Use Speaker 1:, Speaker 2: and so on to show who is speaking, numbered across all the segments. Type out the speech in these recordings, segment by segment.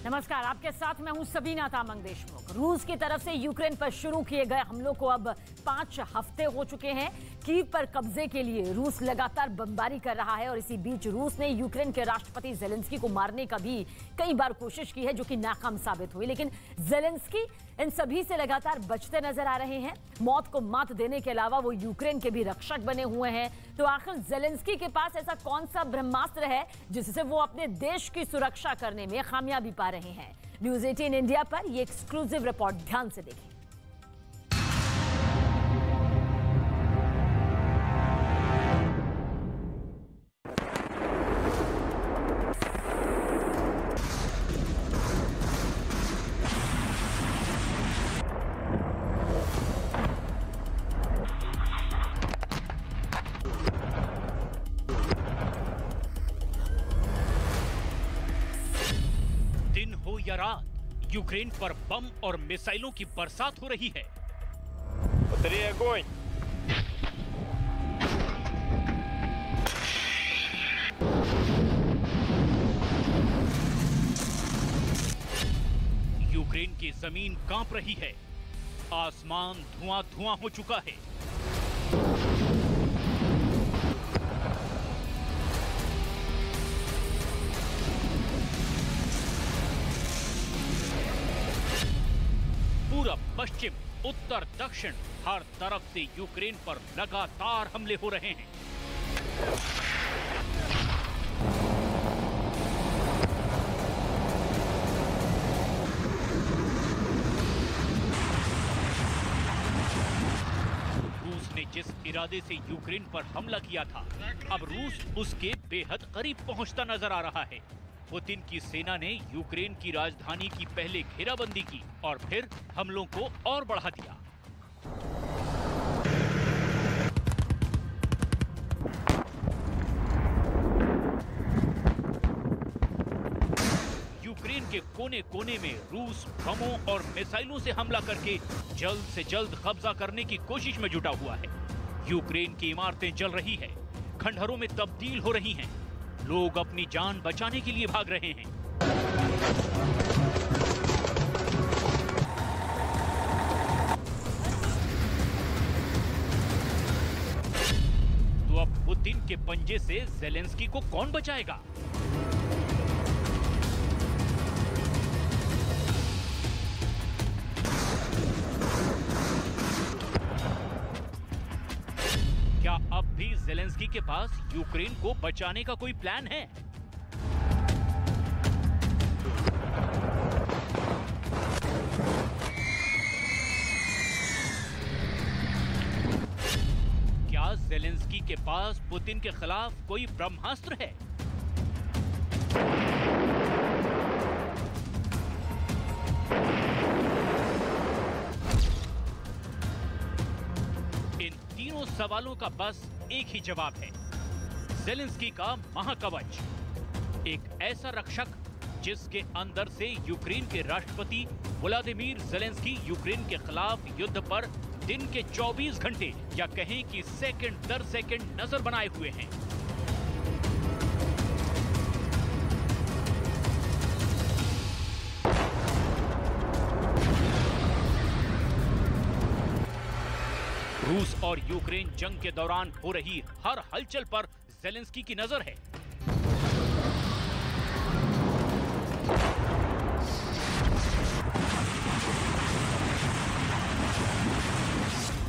Speaker 1: नमस्कार, आपके साथ मैं हूं सबीना तामंग देशमुख। रूस की तरफ से यूक्रेन पर शुरू किए गए हमलों को अब 5 हफ्ते हो चुके हैं। कीव पर कब्जे के लिए रूस लगातार बमबारी कर रहा है और इसी बीच रूस ने यूक्रेन के राष्ट्रपति जेलेंस्की को मारने का भी कई बार कोशिश की है, जो कि नाकाम साबित हुई। लेकिन जेलेंस्की इन सभी से लगातार बचते नजर आ रहे हैं। मौत को मात देने के अलावा वो यूक्रेन के भी रक्षक बने हुए हैं। तो आखिर जेलेंस्की के पास ऐसा कौन सा ब्रह्मास्त्र है जिससे वो अपने देश की सुरक्षा करने में कामयाबी पा रहे हैं? न्यूज़ 18 इंडिया पर ये एक्सक्लूसिव रिपोर्ट ध्यान से देखें।
Speaker 2: या रात, यूक्रेन पर बम और मिसाइलों की बरसात हो रही है। यूक्रेन की जमीन कांप रही है। आसमान धुआं-धुआं हो चुका है। पूरब, पश्चिम, उत्तर, दक्षिण, हर तरफ से यूक्रेन पर लगातार हमले हो रहे हैं। रूस ने जिस इरादे से यूक्रेन पर हमला किया था, अब रूस उसके बेहद करीब पहुंचता नजर आ रहा है। पुतिन की सेना ने यूक्रेन की राजधानी की पहले घेराबंदी की और फिर हमलों को और बढ़ा दिया। यूक्रेन के कोने-कोने में रूस बमों और मिसाइलों से हमला करके जल्द से जल्द कब्जा करने की कोशिश में जुटा हुआ है। यूक्रेन की इमारतें जल रही है, खंडहरों में तब्दील हो रही हैं। लोग अपनी जान बचाने के लिए भाग रहे हैं। तो अब पुतिन के पंजे से जेलेंस्की को कौन बचाएगा? क्या अब भी जेलेंस्की के पास यूक्रेन को बचाने का कोई प्लान है? क्या जेलेंस्की के पास पुतिन के खिलाफ कोई ब्रह्मास्त्र है? तीनों सवालों का बस एक ही जवाब है, जेलेंस्की का महाकवच। एक ऐसा रक्षक जिसके अंदर से यूक्रेन के राष्ट्रपति व्लादिमीर जेलेंस्की यूक्रेन के खिलाफ युद्ध पर दिन के 24 घंटे या कहें कि सेकंड दर सेकंड नजर बनाए हुए हैं। रूस और यूक्रेन जंग के दौरान हो रही हर हलचल पर जेलेंस्की की नजर है।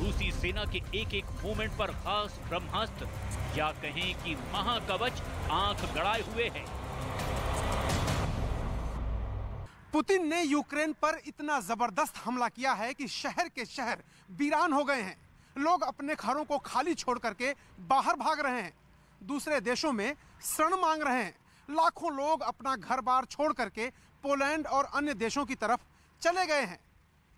Speaker 2: रूसी सेना के एक-एक मूवमेंट पर खास ब्रह्मास्त्र या कहें कि महाकवच आंख गड़ाए हुए है।
Speaker 3: पुतिन ने यूक्रेन पर इतना जबरदस्त हमला किया है कि शहर के शहर वीरान हो गए हैं। लोग अपने घरों को खाली छोड़ करके बाहर भाग रहे हैं, दूसरे देशों में शरण मांग रहे हैं। लाखों लोग अपना घर बार छोड़ करके पोलैंड और अन्य देशों की तरफ चले गए हैं।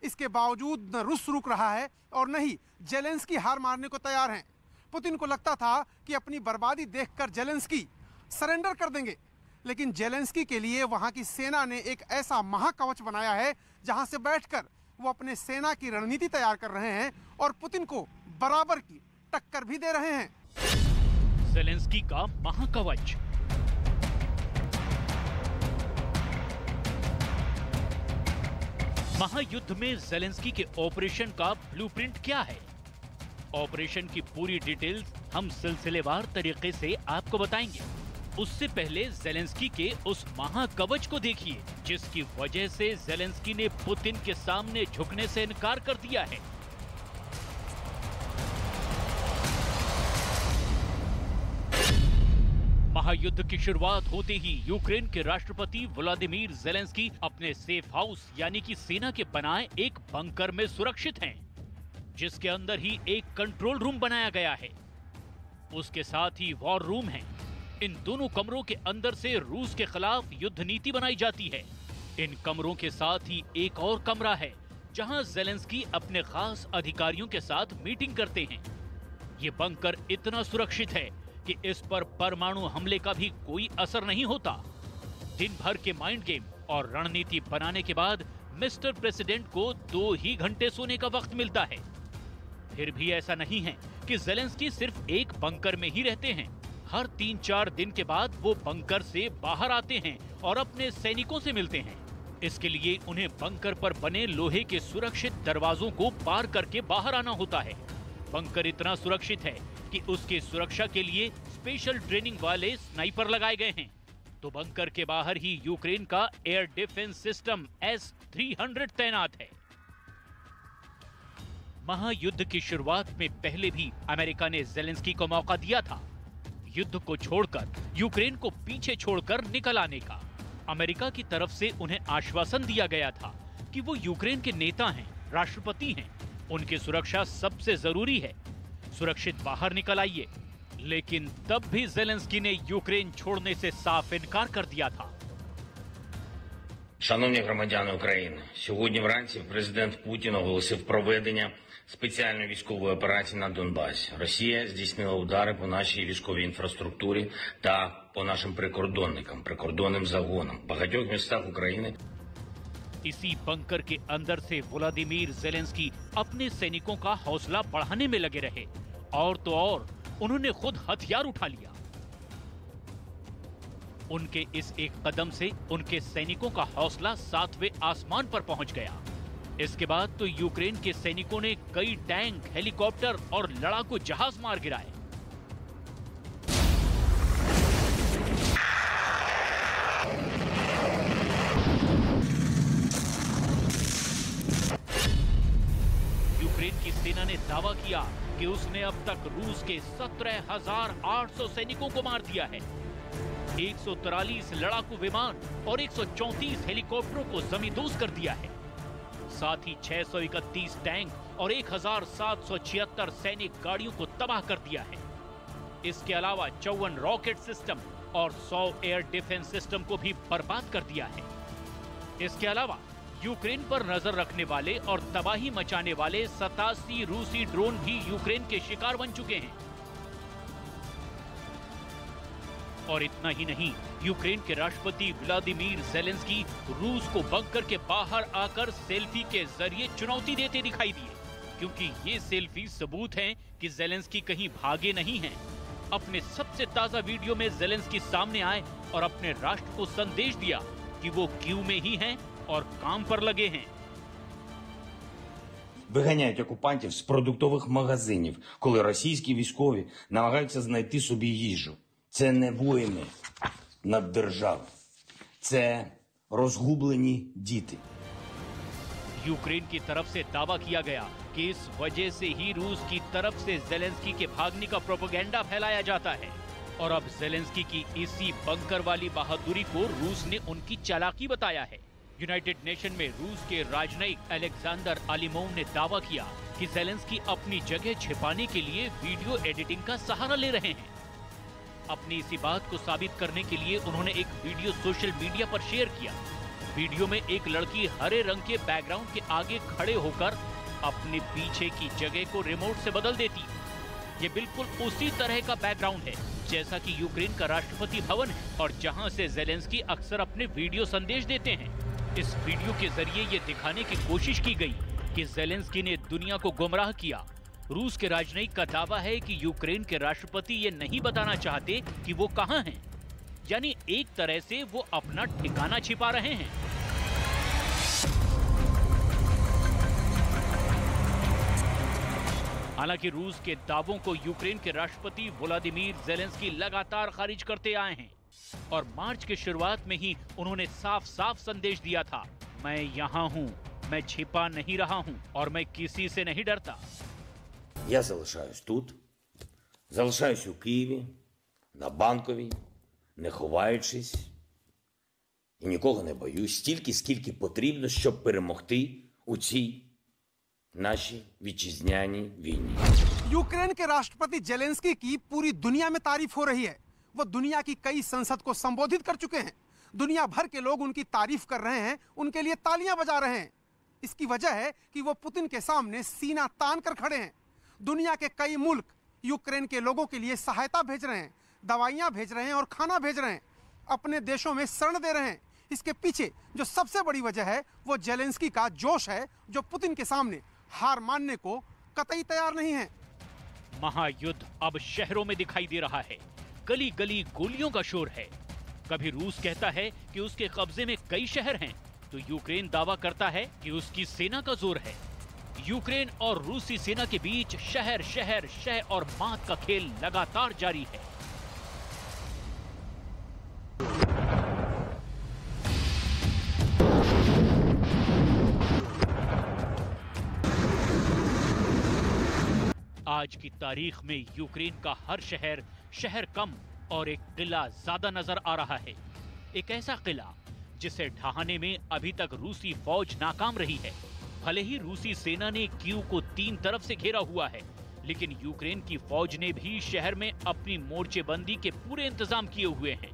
Speaker 3: इसके बावजूद न रूस रुक रहा है और न ही जेलेंस्की हार मारने को तैयार हैं। पुतिन को लगता था कि अपनी बर्बादी देखकर जेलेंस्की सरेंडर कर देंगे, लेकिन जेलेंस्की के लिए वहां की सेना ने एक ऐसा महाकवच बनाया है जहां से बैठकर वो अपने सेना की रणनीति तैयार कर रहे हैं और पुतिन को बराबर की टक्कर भी दे रहे हैं।
Speaker 2: जेलेंस्की का महाकवच। महायुद्ध में ज़ेलेंस्की के ऑपरेशन का ब्लूप्रिंट क्या है? ऑपरेशन की पूरी डिटेल्स हम सिलसिलेवार तरीके से आपको बताएंगे। उससे पहले ज़ेलेंस्की के उस महाकवच को देखिए जिसकी वजह से ज़ेलेंस्की ने पुतिन के सामने झुकने से इनकार कर दिया है। महायुद्ध की शुरुआत होते ही यूक्रेन के राष्ट्रपति व्लादिमीर ज़ेलेंस्की अपने सेफ हाउस यानी कि सेना के बनाए एक बंकर में सुरक्षित हैं, जिसके अंदर ही एक कंट्रोल रूम बनाया गया है। उसके साथ ही वॉर रूम है। इन दोनों कमरों के अंदर से रूस के खिलाफ युद्ध नीति बनाई जाती है। इन कमरों के साथ ही एक और कमरा है जहां ज़ेलेंस्की अपने खास अधिकारियों के साथ मीटिंग करते हैं। ये बंकर इतना सुरक्षित है कि इस पर परमाणु हमले का भी कोई असर नहीं होता। दिन भर के माइंड गेम और रणनीति बनाने के बाद मिस्टर प्रेसिडेंट को 2 ही घंटे सोने का वक्त मिलता है। फिर भी ऐसा नहीं है कि ज़ेलेंस्की सिर्फ एक बंकर में ही रहते हैं। हर 3-4 दिन के बाद वो बंकर से बाहर आते हैं और अपने सैनिकों से मिलते हैं। इसके लिए उन्हें बंकर पर बने लोहे के सुरक्षित दरवाजों को पार करके बाहर आना होता है। बंकर इतना सुरक्षित है कि उसके सुरक्षा के लिए स्पेशल ट्रेनिंग वाले स्नाइपर लगाए गए हैं। तो बंकर के बाहर ही यूक्रेन का एयर डिफेंस सिस्टम S-300 तैनात है। महायुद्ध की शुरुआत में पहले भी अमेरिका ने ज़ेलेंस्की को मौका दिया था युद्ध को छोड़कर यूक्रेन को पीछे छोड़कर निकल आने का। अमेरिका की तरफ से उन्हें आश्वासन दिया गया था कि वो यूक्रेन के नेता हैं, राष्ट्रपति हैं, उनकी सुरक्षा सबसे जरूरी है, सुरक्षित बाहर निकल आइए। लेकिन तब भी ज़ेलेंस्की ने यूक्रेन छोड़ने से साफ इनकार कर दिया था।
Speaker 4: Шановні громадяни України, сьогодні вранці президент Путін оголосив проведення спеціальної військової операції на Донбасі. Росія здійснила удари по нашій військовій інфраструктурі та по нашим прикордонникам, прикордонним загонам в багатьох містах України.
Speaker 2: इसी बंकर के अंदर से व्लादिमीर ज़ेलेंस्की अपने सैनिकों का हौसला बढ़ाने में लगे रहे और तो और उन्होंने खुद हथियार उठा लिया। उनके इस एक कदम से उनके सैनिकों का हौसला 7वें आसमान पर पहुंच गया। इसके बाद तो यूक्रेन के सैनिकों ने कई टैंक, हेलीकॉप्टर और लड़ाकू जहाज मार गिराए। यूक्रेन की सेना ने दावा किया कि उसने अब तक रूस के 17,800 सैनिकों को मार दिया है। 143 लड़ाकू विमान और 134 हेलीकॉप्टरों को जमींदोज कर दिया है। साथ ही 631 टैंक और 1,776 सैनिक गाड़ियों को तबाह कर दिया है। इसके अलावा 54 रॉकेट सिस्टम और 100 एयर डिफेंस सिस्टम को भी बर्बाद कर दिया है। इसके अलावा यूक्रेन पर नजर रखने वाले और तबाही मचाने वाले 87 रूसी ड्रोन भी यूक्रेन के शिकार बन चुके हैं। और इतना ही नहीं, यूक्रेन के राष्ट्रपति व्लादिमीर ज़ेलेंस्की रूस को बंकर के बाहर आकर सेल्फी के जरिए चुनौती देते दिखाई दिए, क्योंकि ये सेल्फी सबूत हैं कि ज़ेलेंस्की कहीं भागे नहीं हैं। अपने सबसे ताजा वीडियो में ज़ेलेंस्की सामने आए और अपने राष्ट्र को संदेश दिया कि वो कीव में ही हैं और काम पर लगे हैं।
Speaker 4: Виганяють окупантів з продуктових магазинів, коли російські військові намагаються знайти собі їжу. Це не воїни над державою. Це розгублені діти.
Speaker 2: यूक्रेन की तरफ से दावा किया गया कि इस वजह से ही रूस की तरफ से ज़ेलेंस्की के भागने का प्रोपेगेंडा फैलाया जाता है। और अब ज़ेलेंस्की की इसी बंकर वाली बहादुरी को रूस ने उनकी चालाकी बताया है। यूनाइटेड नेशन में रूस के राजनयिक अलेक्जेंडर अलीमोव ने दावा किया कि ज़ेलेंस्की अपनी जगह छिपाने के लिए वीडियो एडिटिंग का सहारा ले रहे हैं। अपनी इसी बात को साबित करने के लिए उन्होंने एक वीडियो सोशल मीडिया पर शेयर किया। वीडियो में एक लड़की हरे रंग के बैकग्राउंड के आगे खड़े होकर अपने पीछे की जगह को रिमोट से बदल देती। ये बिल्कुल उसी तरह का बैकग्राउंड है जैसा कि यूक्रेन का राष्ट्रपति भवन है और जहां से ज़ेलेंस्की अक्सर अपने वीडियो संदेश देते हैं। इस वीडियो के जरिए ये दिखाने की कोशिश की गई कि ज़ेलेंस्की ने दुनिया को गुमराह किया। रूस के राजनयिक का दावा है कि यूक्रेन के राष्ट्रपति ये नहीं बताना चाहते कि वो कहां हैं, यानी एक तरह से वो अपना ठिकाना छिपा रहे हैं। हालांकि रूस के दावों को यूक्रेन के राष्ट्रपति व्लादिमीर ज़ेलेंस्की लगातार खारिज करते आए हैं और मार्च की शुरुआत में ही उन्होंने साफ साफ संदेश दिया था, मैं यहाँ हूँ, मैं छिपा नहीं रहा हूँ और मैं किसी से नहीं डरता।
Speaker 4: Я залишаюсь тут, залишаюсь у Києві, на Банковій, не ховаючись і нікого не боюсь, стільки, скільки потрібно, щоб перемогти у цій нашій вітчизняній війні.
Speaker 3: यूक्रेन के राष्ट्रपति जेलेंस्की की पूरी दुनिया में तारीफ हो रही है। वो दुनिया की कई संसद को संबोधित कर चुके हैं। दुनिया भर के लोग उनकी तारीफ कर रहे हैं, उनके लिए तालियां बजा रहे हैं। इसकी वजह है कि वो पुतिन के सामने सीना तान कर खड़े हैं। दुनिया के कई मुल्क यूक्रेन के लोगों के लिए सहायता भेज रहे हैं, दवाइयां भेज रहे हैं और खाना भेज रहे हैं, अपने देशों में शरण दे रहे हैं। इसके पीछे जो सबसे बड़ी वजह है वो जेलेंस्की का जोश है, जो पुतिन के सामने हार मानने को कतई तैयार नहीं है।
Speaker 2: महायुद्ध अब शहरों में दिखाई दे रहा है, गली गली गोलियों का शोर है। कभी रूस कहता है कि उसके कब्जे में कई शहर हैं, तो यूक्रेन दावा करता है कि उसकी सेना का जोर है। यूक्रेन और रूसी सेना के बीच शहर शहर शह और मात का खेल लगातार जारी है। आज की तारीख में यूक्रेन का हर शहर शहर कम और एक किला ज्यादा नजर आ रहा है। एक ऐसा किला जिसे ढहाने में अभी तक रूसी फौज नाकाम रही है। भले ही रूसी सेना ने कीव को 3 तरफ से घेरा हुआ है, लेकिन यूक्रेन की फौज ने भी शहर में अपनी मोर्चेबंदी के पूरे इंतजाम किए हुए हैं।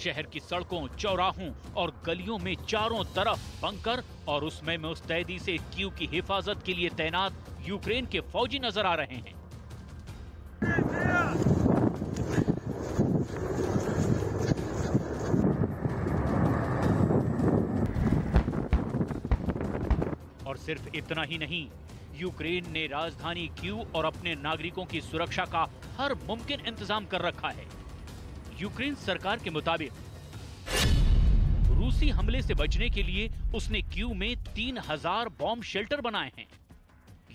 Speaker 2: शहर की सड़कों, चौराहों और गलियों में चारों तरफ बंकर और उसमें मुस्तैदी से कीव की हिफाजत के लिए तैनात यूक्रेन के फौजी नजर आ रहे हैं। और सिर्फ इतना ही नहीं, यूक्रेन ने राजधानी कीव और अपने नागरिकों की सुरक्षा का हर मुमकिन इंतजाम कर रखा है। यूक्रेन सरकार के मुताबिक रूसी हमले से बचने के लिए उसने कीव में 3000 बॉम्ब शेल्टर बनाए हैं।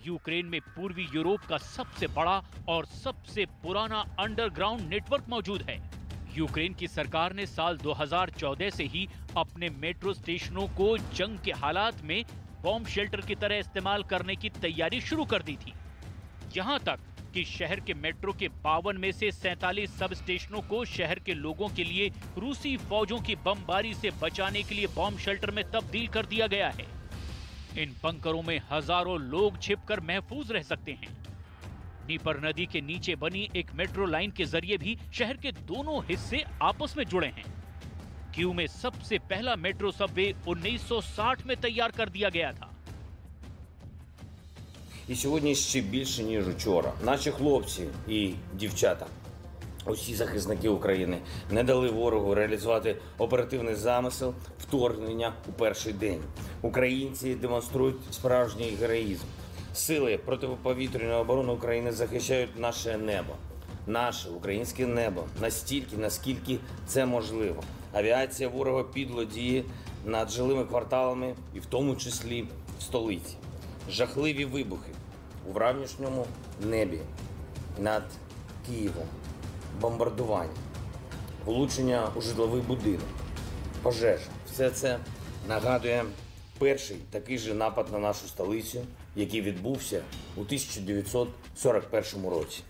Speaker 2: यूक्रेन में पूर्वी यूरोप का सबसे बड़ा और सबसे पुराना अंडरग्राउंड नेटवर्क मौजूद है। यूक्रेन की सरकार ने साल 2014 से ही अपने मेट्रो स्टेशनों को जंग के हालात में बॉम्ब शेल्टर की तरह इस्तेमाल करने की तैयारी शुरू कर दी थी। यहां तक कि शहर के मेट्रो के 52 में से 47 सब स्टेशनों को शहर के लोगों के लिए रूसी फौजों की बमबारी से बचाने के लिए बॉम्ब शेल्टर में तब्दील कर दिया गया है। इन बंकरों में हजारों लोग छिपकर महफूज रह सकते हैं। नीपर नदी के नीचे बनी एक मेट्रो लाइन के जरिए भी शहर के दोनों हिस्से आपस में जुड़े हैं। कीव में सबसे पहला मेट्रो सबवे 1960 में तैयार कर दिया गया था।
Speaker 4: І сьогодні ще більше, ніж вчора. Наші хлопці і дівчата, усі захисники України, не дали ворогу реалізувати оперативний замисел вторгнення у перший день. Українці демонструють справжній героїзм. Сили протиповітряної оборони України захищають наше небо. Наше українське небо настільки, наскільки це можливо. Авіація ворога підло діє над жилими кварталами і в тому числі в столиці. Жахливі вибухи у вранішньому небі над Києвом, бомбардування, влучення у житловий будинок, пожежа. Все це нагадує перший такий же напад на нашу столицю, який відбувся у 1941 році.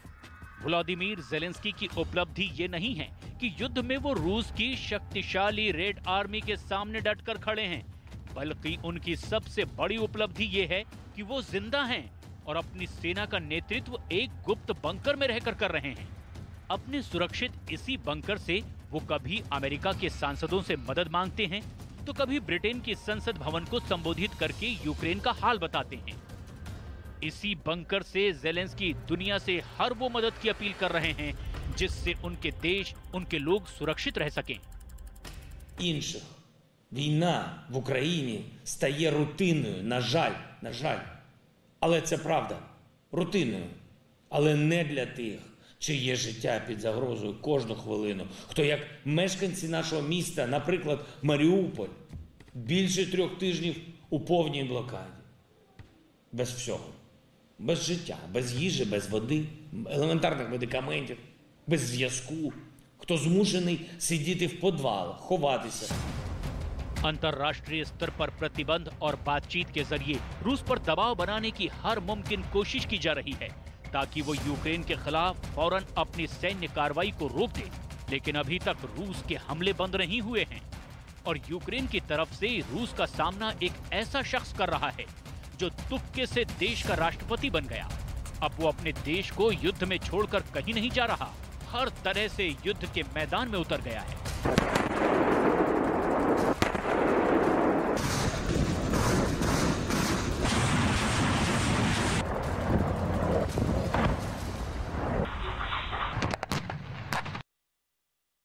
Speaker 2: व्लादिमीर ज़ेलेंस्की की उपलब्धि ये नहीं है कि युद्ध में वो रूस की शक्तिशाली रेड आर्मी के सामने डटकर खड़े हैं, बल्कि उनकी सबसे बड़ी उपलब्धि ये है कि वो जिंदा हैं और अपनी सेना का नेतृत्व एक गुप्त बंकर में रहकर कर रहे हैं। अपने सुरक्षित इसी बंकर से वो कभी अमेरिका के सांसदों से मदद मांगते हैं, तो कभी ब्रिटेन की संसद भवन को संबोधित करके यूक्रेन का हाल बताते हैं। इसी बंकर से ज़ेलेंस्की दुनिया से हर वो मदद की अपील कर रहे हैं जिससे उनके देश, उनके लोग सुरक्षित रह सकें।
Speaker 5: Інших. Війна в Україні стає рутинною, на жаль. Але це правда, рутинною. Але не для тих, чиє життя під загрозою кожну хвилину. Хто як мешканці нашого міста, наприклад, Маріуполь, більше 3 тижнів у повній блокаді. Без всього. без життя, без їжі, без води, елементарних медикаментів, без зв'язку. Хто змушений сидіти в підвалах, ховатися.
Speaker 2: अंतर्राष्ट्रीय स्तर पर प्रतिबंध और बातचीत के जरिए रूस पर दबाव बनाने की हर मुमकिन कोशिश की जा रही है ताकि वो यूक्रेन के खिलाफ फौरन अपनी सैन्य कार्रवाई को रोक दे। लेकिन अभी तक रूस के हमले बंद नहीं हुए हैं और यूक्रेन की तरफ से रूस का सामना एक ऐसा शख्स कर रहा है जो तुक्के से देश का राष्ट्रपति बन गया। अब वो अपने देश को युद्ध में छोड़कर कहीं नहीं जा रहा, हर तरह से युद्ध के मैदान में उतर गया है।